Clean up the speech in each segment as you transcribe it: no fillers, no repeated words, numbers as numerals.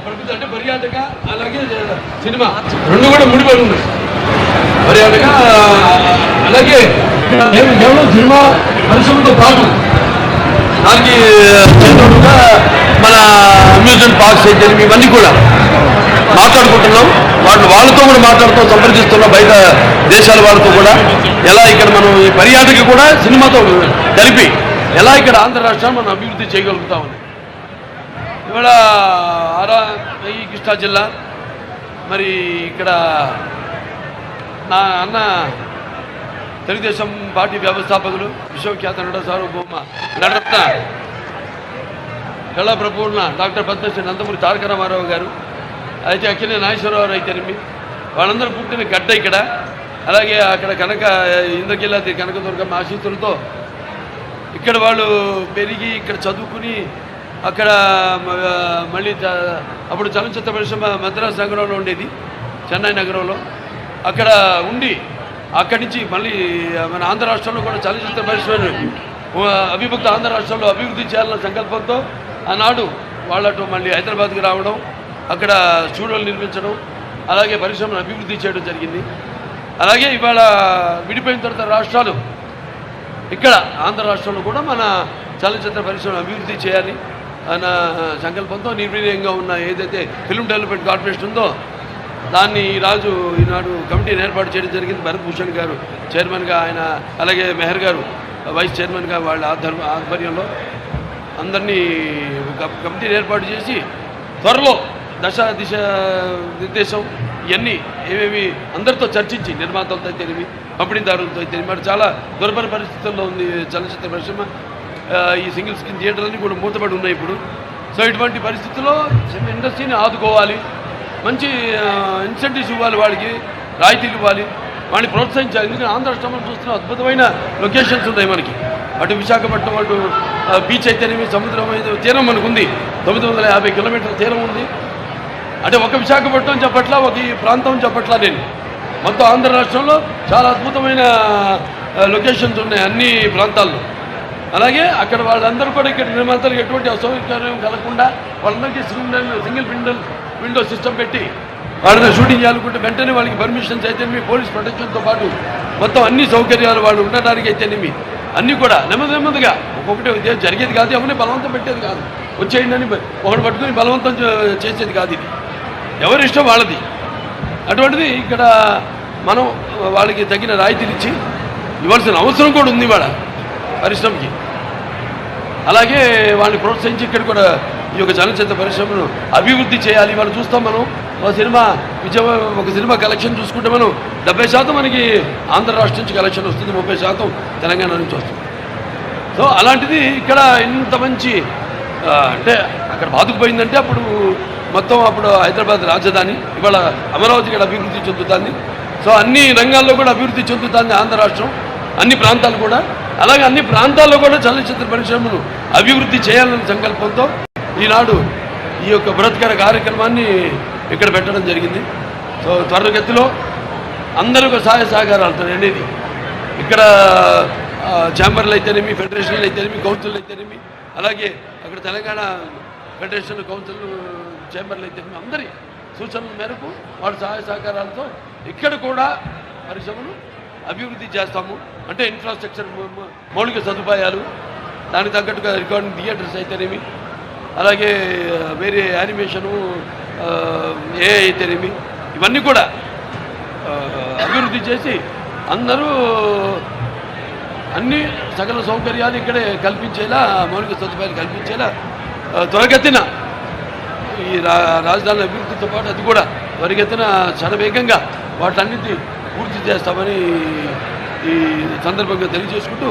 ప్రభుత్వం అంటే పర్యాటక అలాగే సినిమా రెండు కూడా ముడిపడి ఉన్నాయి. పర్యాటక అలాగే కేవలం సినిమా పరిశ్రమతో పాటు దానికి చెందుగా మన అమ్యూజ్మెంట్ పార్క్స్ అయితే ఇవన్నీ కూడా మాట్లాడుకుంటున్నాం. వాళ్ళతో కూడా మాట్లాడుతూ సంప్రదిస్తున్నాం, బయట దేశాల వాళ్ళతో కూడా ఎలా ఇక్కడ మనం ఈ పర్యాటక కూడా సినిమాతో కలిపి ఎలా ఇక్కడ ఆంధ్ర రాష్ట్రాన్ని మనం అభివృద్ధి చేయగలుగుతామని. ఇవాళ ఈ కృష్ణా జిల్లా మరి ఇక్కడ నా అన్న తెలుగుదేశం పార్టీ వ్యవస్థాపకులు విశ్వఖ్యాత నట సార్వభౌమ నటరత్న కళా ప్రపూర్ణ డాక్టర్ పద్మశ్రీ నందమూరి తారక రామారావు గారు, అయితే అక్కినే నాగేశ్వరరావు అయితేనేమి వాళ్ళందరూ పుట్టిన గడ్డ ఇక్కడ. అలాగే అక్కడ ఇంద్రకీలాద్రి కనకదుర్గమ్మ ఆశీస్సులతో ఇక్కడ వాళ్ళు పెరిగి ఇక్కడ చదువుకుని అక్కడ మళ్ళీ అప్పుడు చలనచిత్ర పరిశ్రమ మద్రాసు నగరంలో ఉండేది, చెన్నై నగరంలో. అక్కడ ఉండి అక్కడి నుంచి మళ్ళీ మన ఆంధ్ర రాష్ట్రంలో కూడా చలనచిత్ర పరిశ్రమ అవిభక్త ఆంధ్ర రాష్ట్రంలో అభివృద్ధి చేయాలన్న సంకల్పంతో ఆనాడు వాళ్ళతో మళ్ళీ హైదరాబాద్కి రావడం, అక్కడ స్టూడియోలు నిర్మించడం, అలాగే పరిశ్రమను అభివృద్ధి చేయడం జరిగింది. అలాగే ఇవాళ విడిపోయిన తర్వాత రాష్ట్రాలు ఇక్కడ ఆంధ్ర రాష్ట్రంలో కూడా మన చలనచిత్ర పరిశ్రమ అభివృద్ధి చేయాలి అన్న సంకల్పంతో నిర్వీర్యంగా ఉన్న ఏదైతే ఫిల్మ్ డెవలప్మెంట్ కార్పొరేషన్ ఉందో దాన్ని ఈనాడు కమిటీని ఏర్పాటు చేయడం జరిగింది. భరత్ భూషణ్ గారు చైర్మన్గా, ఆయన అలాగే మెహర్ గారు వైస్ చైర్మన్గా వాళ్ళ ఆధ్వర్యంలో అందరినీ ఒక కమిటీని ఏర్పాటు చేసి త్వరలో దిశ నిర్దేశం ఇవన్నీ ఏమేమి అందరితో చర్చించి నిర్మాతలతో అయితేనేమి పంపిణీదారులతో అయితేనేమి మరి చాలా దుర్భర పరిస్థితుల్లో ఉంది చలనచిత్ర పరిశ్రమ. ఈ సింగిల్ స్క్రీన్ థియేటర్లన్నీ కూడా మూతపడి ఉన్నాయి ఇప్పుడు. సో ఇటువంటి పరిస్థితుల్లో ఇండస్ట్రీని ఆదుకోవాలి, మంచి ఇన్సెంటివ్స్ ఇవ్వాలి, వాళ్ళకి రాయితీలు ఇవ్వాలి, వాడిని ప్రోత్సహించాలి. ఎందుకంటే ఆంధ్ర రాష్ట్రంలో చూస్తున్న అద్భుతమైన లొకేషన్స్ ఉన్నాయి మనకి. అటు విశాఖపట్నం, అటు బీచ్ అయితేనేమి, సముద్రం తీరం మనకు ఉంది, 950 కిలోమీటర్ల తీరం ఉంది. అంటే ఒక విశాఖపట్నం చెప్పట్లా, ఒక ఈ ప్రాంతం చెప్పట్లా నేను, మొత్తం ఆంధ్ర రాష్ట్రంలో చాలా అద్భుతమైన లొకేషన్స్ ఉన్నాయి అన్ని ప్రాంతాల్లో. అలాగే అక్కడ వాళ్ళందరూ కూడా ఇక్కడ నిర్మాతలకు ఎటువంటి అసౌకర్యం కలగకుండా వాళ్ళందరికీ సింగిల్ విండో సిస్టమ్ పెట్టి వాళ్ళని షూటింగ్ చేయాలనుకుంటే వెంటనే వాళ్ళకి పర్మిషన్స్ అయితేనేమి, పోలీస్ ప్రొటెక్షన్తో పాటు మొత్తం అన్ని సౌకర్యాలు వాళ్ళు ఉండడానికి అయితేనేమి అన్నీ కూడా నెమ్మదిగా ఒక్కొక్కటి జరిగేది కాదు, ఎవరిని బలవంతం పెట్టేది కాదు, వచ్చేయండి అని ఒకటి పట్టుకుని బలవంతం చేసేది కాదు. ఇది ఎవరి ఇష్టం వాళ్ళది. అటువంటిది ఇక్కడ మనం వాళ్ళకి తగిన రాయితీలు ఇచ్చి ఇవ్వాల్సిన అవసరం కూడా ఉంది వాళ్ళ పరిశ్రమకి. అలాగే వాళ్ళని ప్రోత్సహించి ఇక్కడ కూడా ఈ యొక్క చలనచిత్ర పరిశ్రమను అభివృద్ధి చేయాలి. వాళ్ళు చూస్తాం మనం ఒక సినిమా కలెక్షన్ చూసుకుంటే మనం 70% మనకి ఆంధ్ర రాష్ట్రం నుంచి కలెక్షన్ వస్తుంది, 30% తెలంగాణ నుంచి వస్తుంది. సో అలాంటిది ఇక్కడ ఇంత మంచి అంటే అక్కడ బాదుకుపోయిందంటే అప్పుడు హైదరాబాద్ రాజధాని, ఇవాళ అమరావతి ఇక్కడ అభివృద్ధి చెందుతుంది. సో అన్ని రంగాల్లో కూడా అభివృద్ధి చెందుతుంది ఆంధ్ర రాష్ట్రం, అన్ని ప్రాంతాలు కూడా. అలాగే అన్ని ప్రాంతాల్లో కూడా చలనచిత్ర పరిశ్రమను అభివృద్ధి చేయాలనే సంకల్పంతో ఈనాడు ఈ యొక్క బృహత్కర కార్యక్రమాన్ని ఇక్కడ పెట్టడం జరిగింది. సో త్వరగతిలో అందరూ సహాయ సహకారాలతో అనేది ఇక్కడ ఛాంబర్లు అయితేనేమి, ఫెడరేషన్లు అయితేనేమి, కౌన్సిల్ అయితేనేమి, అలాగే అక్కడ తెలంగాణ ఫెడరేషన్, కౌన్సిల్, ఛాంబర్లు అయితేనేమి అందరి సూచనల మేరకు వాళ్ళ సహాయ సహకారాలతో ఇక్కడ కూడా పరిశ్రమను అభివృద్ధి చేస్తాము. అంటే ఇన్ఫ్రాస్ట్రక్చర్, మౌలిక సదుపాయాలు, దానికి తగ్గట్టుగా రికార్డింగ్ థియేటర్స్ అయితేనేమి, అలాగే వేరే యానిమేషను, ఏ అయితేనేమి ఇవన్నీ కూడా అభివృద్ధి చేసి అందరూ అన్ని సకల సౌకర్యాలు ఇక్కడే కల్పించేలా, మౌలిక సదుపాయాలు కల్పించేలా త్వరగతిన ఈ రాజధాని అభివృద్ధితో పాటు అది కూడా త్వరగతిన శరవేగంగా వాటన్నిటి పూర్తి చేస్తామని ఈ సందర్భంగా తెలియజేసుకుంటూ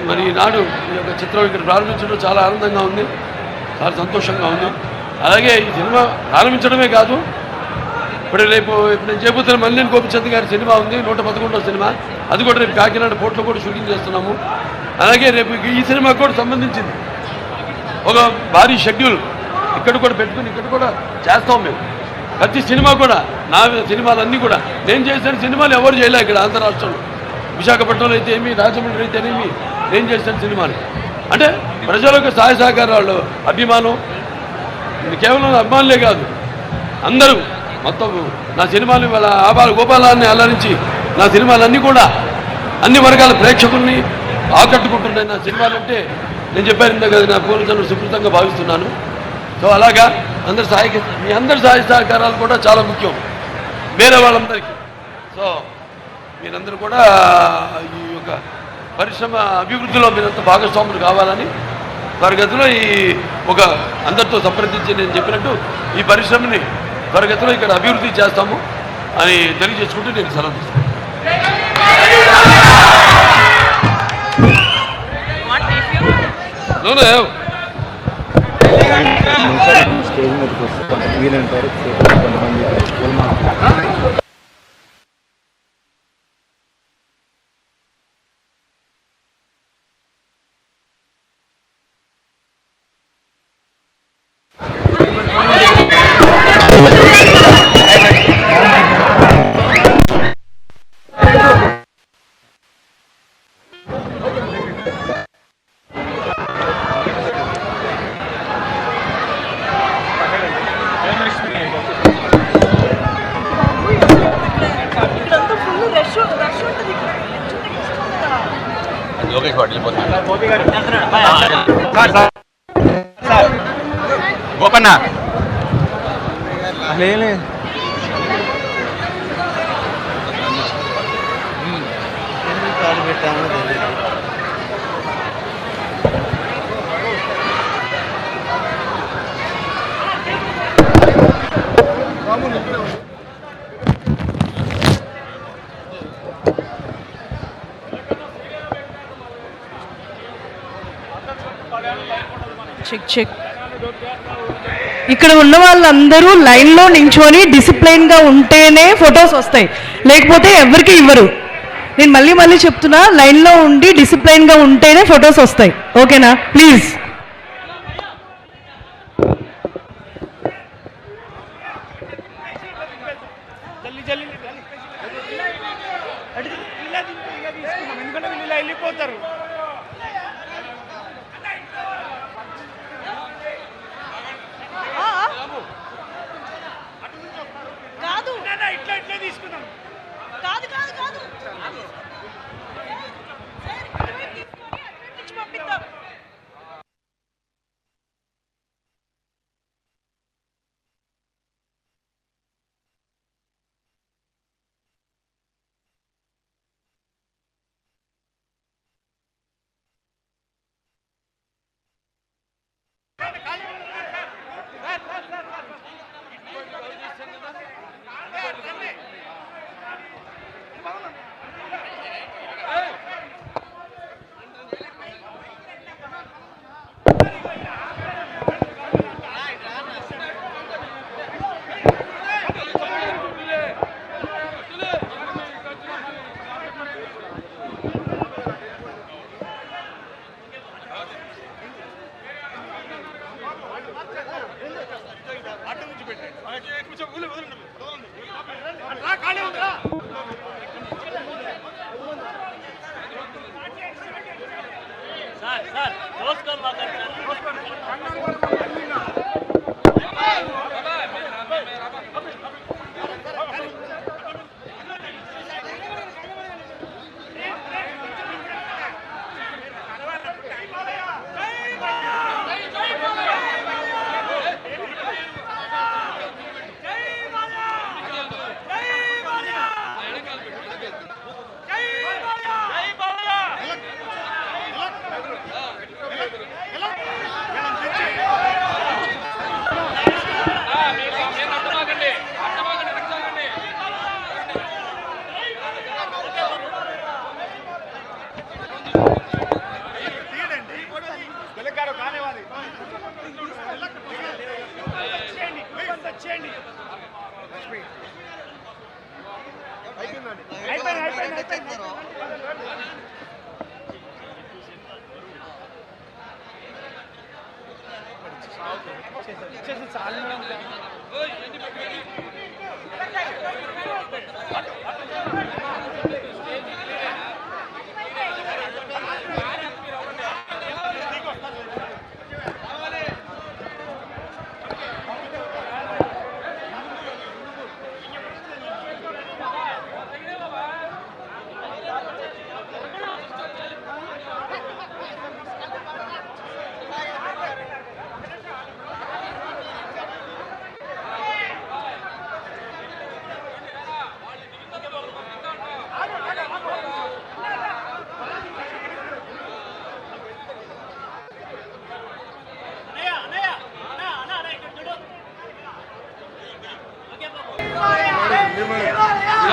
మరి నాడు ఈ యొక్క చిత్రం ఇక్కడ ప్రారంభించడం చాలా ఆనందంగా ఉంది, చాలా సంతోషంగా ఉంది. అలాగే ఈ సినిమా ప్రారంభించడమే కాదు, ఇప్పుడు నేను చేయబోతున్న మల్లినేని గోపిచంద్ గారి సినిమా ఉంది, 111వ సినిమా, అది కూడా రేపు కాకినాడ పోర్ట్లో కూడా షూటింగ్ చేస్తున్నాము. అలాగే రేపు ఈ సినిమాకు కూడా సంబంధించింది ఒక భారీ షెడ్యూల్ ఇక్కడ కూడా పెట్టుకుని ఇక్కడ కూడా చేస్తాం మేము. ప్రతి సినిమా కూడా నా సినిమాలన్నీ కూడా నేను చేసిన సినిమాలు ఎవరు చేయలే ఇక్కడ ఆంధ్ర రాష్ట్రంలో. విశాఖపట్నంలో అయితే ఏమి, రాజమండ్రి అయితేనేమి నేను చేసిన సినిమాలు అంటే ప్రజలకు సహాయ సహకారాలు, అభిమానం, ఇది కేవలం అభిమానులే కాదు, అందరూ మొత్తం నా సినిమాలు వాళ్ళ ఆబాల గోపాలాన్ని అల్లరించి నా సినిమాలన్నీ కూడా అన్ని వర్గాల ప్రేక్షకుల్ని ఆకట్టుకుంటున్నాయి. నా సినిమాలంటే నేను చెప్పాను కదా, నా పూర్వజన్మ సుకృతంగా భావిస్తున్నాను. సో అలాగా మీ అందరి సహాయ సహకారాలు కూడా చాలా ముఖ్యం వేరే వాళ్ళందరికీ. సో మీరందరూ కూడా ఈ యొక్క పరిశ్రమ అభివృద్ధిలో మీరంతా భాగస్వాములు కావాలని త్వరగతిలో ఒక అందరితో సంప్రదించి నేను చెప్పినట్టు ఈ పరిశ్రమని త్వరగతిలో ఇక్కడ అభివృద్ధి చేస్తాము అని తెలియజేసుకుంటూ నేను సెలవు తీసుకుంటాను. స్టేజ్ మీదకి వస్తే వీలైనంత వరకు కొంతమంది గోపన్న పెట్టామో తెలియదు. Check check. ఇక్కడ ఉన్న వాళ్ళందరూ లైన్లో నించొని డిసిప్లైన్గా ఉంటేనే ఫొటోస్ వస్తాయి, లేకపోతే ఎవరికి ఇవ్వరు. నేను మళ్ళీ మళ్ళీ చెప్తున్నా, లైన్లో ఉండి డిసిప్లైన్గా ఉంటేనే ఫొటోస్ వస్తాయి. ఓకేనా? ప్లీజ్. వెళ్ళిపోతారు. ఇట్లా తీసుకుందాం. కాదు కాదు కాదు పంపిద్దాం.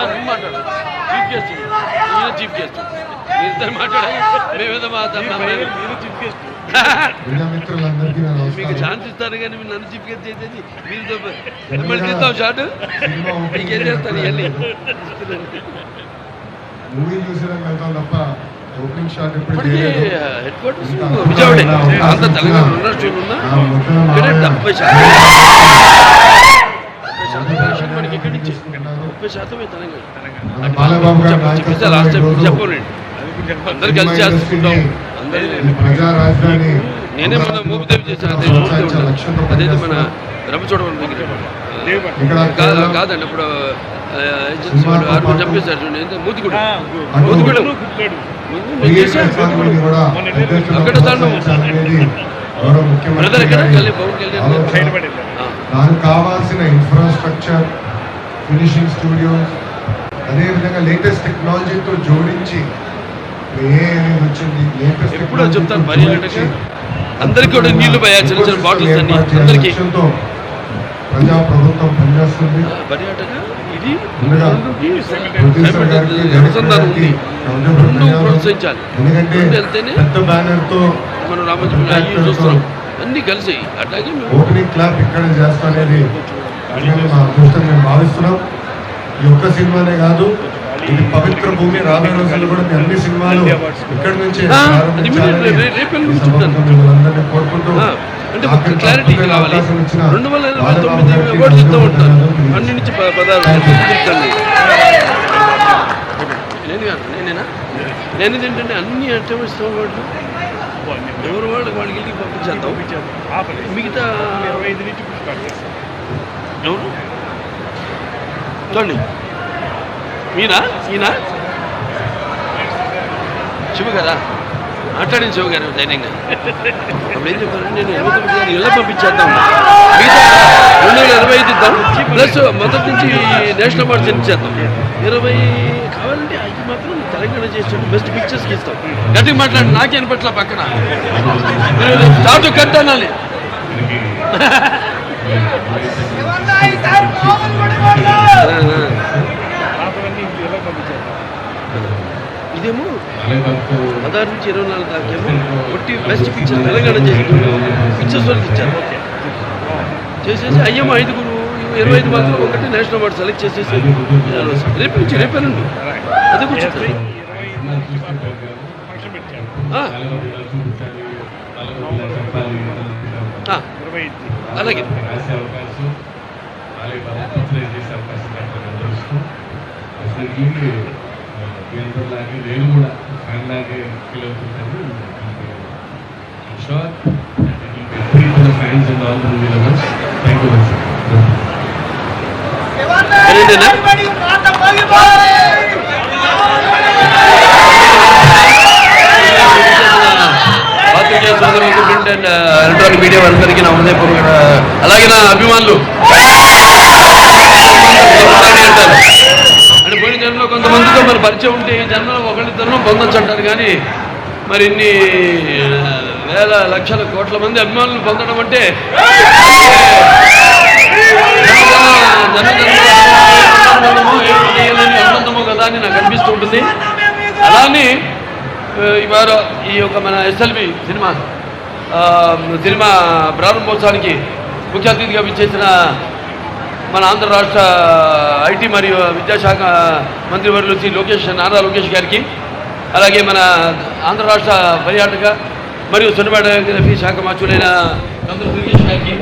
నువ్వు మాట్లాడు చీఫ్ గెస్ట్ ఈయన చీఫ్ గెస్ట్ మీరిద్దరు మాట్లాడాలి మేమేదో చీఫ్ గెస్ట్ మిత్రులందరికీ నా మీకు నమస్కారం. ఛాన్స్ ఇస్తాను కానీ మీరు నన్ను చీఫ్ గెస్ట్ చేసేది మీరు మళ్ళీ తీస్తాం షార్ట్ మీకు ఏం చేస్తాను ఇవన్నీ మూవీ చూసేదానికి వెళ్తాం తప్ప ఓపెనింగ్ షాట్ ఎప్పుడు ఇప్పటికీ చేయలేదు. హెడ్ క్వార్టర్స్ విజయవాడే అంత తెలంగాణ ఇండస్ట్రీలు ఉన్నా ఆ మొత్తం ఇక్కడే ఆవిడ 70% కలెక్షన్ మనకి ఇక్కడి నుంచి 30% తెలంగాణ మన బాలబాబు గారి చూపిస్తే లాస్ట్ టైం చెప్పండి అందరు కలిసి చేసుకుంటాం అందరూ ఈ ప్రజా రాజధాని నేనే మన మూపిదేవి చేశాను అదైతే మన రమచోడవరం దగ్గర కాదండి ఇప్పుడు ఏజెన్సీ వాళ్ళు ఆరుగురు చంపేశారు చూడండి ఏంటో మూతిగూడ మూతిగూడ అక్కడ తాను బ్రదర్ ఎక్కడ పవన్ కళ్యాణ్ దానికి కావాల్సిన ఇన్ఫ్రాస్ట్రక్చర్, ఫినిషింగ్ స్టూడియోస్, అదేవిధంగా లేటెస్ట్ టెక్నాలజీతో జోడించి అనేది వచ్చింది. లేటెస్ట్ ఎప్పుడో చెప్తాను పర్యాటక అందరికీ కూడా నీళ్లు పోయా చిన్న చిన్న బాటిల్స్ అన్ని అందరికీ ప్రజా ప్రభుత్వం పనిచేస్తుంది. పర్యాటక ఇది ముందుగా ప్రొడ్యూసర్ గారికి, అనుసంధానం ఉంది రెండు ప్రోత్సహించాలి ఎందుకంటే రెండు వెళ్తేనే పెద్ద బ్యానర్ తో మనం రామజీ అయ్యి చూస్తున్నాం అన్ని కలిసి అట్లాగే ఓపెనింగ్ క్లాప్ ఇక్కడ చేస్తాం అనేది మా అదృష్టం మేము భావిస్తున్నాం. ఈ ఒక్క సినిమానే కాదు, ఇది పవిత్ర భూమి. రాబోయే రోజుల్లో కూడా మీ అన్ని సినిమాలు ఇక్కడ నుంచి మిమ్మల్ని కోరుకుంటూ అంటే ఒక క్లారిటీ కావాలి 229 అవార్డు ఇస్తూ ఉంటారు అన్ని నుంచి పదార్థాలు చెప్తాను నేను కాదు నేనేనా నేను ఏంటంటే అన్ని అంటే ఇస్తాం వాళ్ళు ఎవరు వాళ్ళకి ఇంటికి పంపించేద్దాం మిగతా 25 నుంచి ఎవరు చూడండి ఈయన శివ కదా మాట్లాడిన శివ గారు ధైర్యంగా అప్పుడు ఏం చెప్పారంటే నేను 29 ఇళ్ళ పంపించేద్దాం మిగతా 2025 ఇద్దాం ప్లస్ మొదటి నుంచి నేషనల్ అవార్డ్స్ ఇచ్చేద్దాం 20 కావాలంటే అది మాత్రం తెలంగాణ చేసాడు బెస్ట్ పిక్చర్స్కి ఇస్తాం గట్టిగా మాట్లాడి నాకే అనిపట్ల పక్కన చాటు కట్ అనాలి ఇదేమో 16 నుంచి 24 దాకేమో కొట్టి బెస్ట్ పిక్చర్ తెలంగాణ చేసి పిక్చర్స్ వాళ్ళకి ఇచ్చారు చేసేసి అయ్యేమో 5 25 మాత్రం ఒకటి నేషనల్ అవార్డు సెలెక్ట్ చేసేసి రేపు నుంచి రేపేనండి అది కూర్చుంటుంది అలాగే నేను కూడా ఫ్యాన్ లాగే ఫీల్ అవుతుంటాను. Sure fans and all movie lovers thank you very పాత్రికేయ సోదరులకు ప్రింట్ అండ్ ఎలక్ట్రానిక్ మీడియా వారందరికీ నా హృదయపూర్వక అలాగే నా అభిమానులు అంటారు అంటే పోయిన జన్మలో కొంతమందితో మరి పరిచయం ఉంటే ఈ జన్మలో ఒకరిద్దరిలో పొందొచ్చు అంటారు కానీ మరి ఇన్ని వేల లక్షల కోట్ల మంది అభిమానులు పొందడం అంటే అనుబంధమో కదా అని నాకు అనిపిస్తూ ఉంటుంది. అలానే ఇవాళ ఈ యొక్క మన ఎస్ఎల్వి సినిమా ప్రారంభోత్సవానికి ముఖ్య అతిథిగా విచ్చేసిన మన ఆంధ్ర రాష్ట్ర ఐటీ మరియు విద్యాశాఖ మంత్రివర్యులు శ్రీ నారా లోకేష్ గారికి, అలాగే మన ఆంధ్ర రాష్ట్ర పర్యాటక మరియు సినిమాటోగ్రఫీ శాఖ మంత్రులైన చంద్ర సురేష్ గారికి